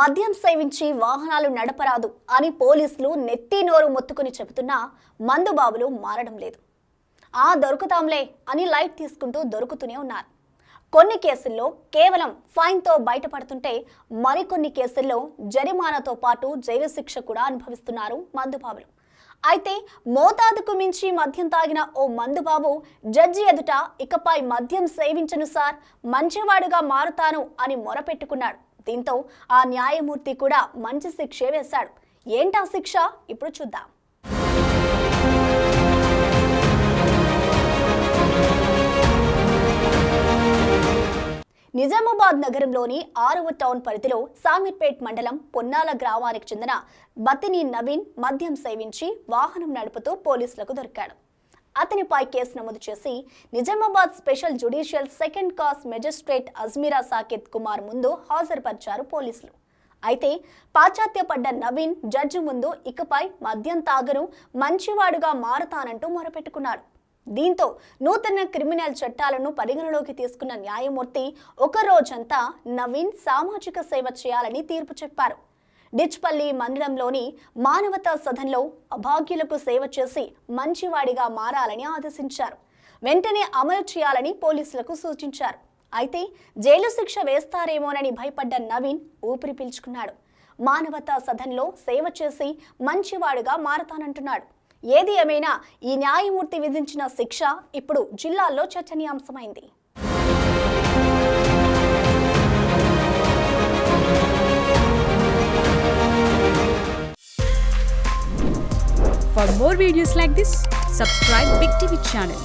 మద్యం సేవించి వాహనాలు నడపరాదు అని పోలీసులు నెత్తి నోరు మొత్తుకుని చెబుతున్నా మందుబాబులు మారడం లేదు. దొరుకుతాంలే అని లైట్ తీసుకుంటూ దొరుకుతూనే ఉన్నారు. కొన్ని కేసుల్లో కేవలం ఫైన్తో బయటపడుతుంటే మరికొన్ని కేసుల్లో జరిమానాతో పాటు జైలు శిక్ష కూడా అనుభవిస్తున్నారు మందుబాబులు. అయితే మోతాదుకు మించి మద్యం తాగిన ఓ మందుబాబు జడ్జి ఎదుట ఇకపై మద్యం సేవించను సార్, మంచివాడుగా మారుతాను అని మొరపెట్టుకున్నాడు. దీంతో ఆ న్యాయమూర్తి కూడా మంచి శిక్షే వేశాడు. ఏంటా శిక్ష ఇప్పుడు చూద్దాం. నిజామాబాద్ నగరంలోని 6వ టౌన్ పరిధిలో సామీర్పేట్ మండలం పొన్నాల గ్రామానికి చెందిన బతిని నవీన్ మద్యం సేవించి వాహనం నడుపుతూ పోలీసులకు దొరికాడు. అతనిపై కేసు నమోదు చేసి Nizamabad special judicial second class magistrate Ajmeera Saketh Kumar ముందు హాజరుపరిచారు పోలీసులు. అయితే పాశ్చాత్యపడ్డ నవీన్ జడ్జి ముందు ఇకపై మద్యం తాగను, మంచివాడుగా మారుతానంటూ మొరపెట్టుకున్నాడు. దీంతో నూతన క్రిమినల్ చట్టాలను పరిగణలోకి తీసుకున్న న్యాయమూర్తి ఒక రోజంతా నవీన్ సామాజిక సేవ చేయాలని తీర్పు చెప్పారు. డిచ్పల్లి మండలంలోని మానవతా సదన్లో అభాగ్యులకు సేవ చేసి మంచివాడిగా మారాలని ఆదేశించారు. వెంటనే అమలు చేయాలని పోలీసులకు సూచించారు. అయితే జైలు శిక్ష వేస్తారేమోనని భయపడ్డ నవీన్ ఊపిరి పీల్చుకున్నాడు. మానవతా సదన్లో సేవ చేసి మంచివాడుగా మారతానంటున్నాడు. ఏది ఏమైనా ఈ న్యాయమూర్తి విధించిన శిక్ష ఇప్పుడు జిల్లాల్లో చర్చనీయాంశమైంది. For more videos like this, subscribe Big TV channel.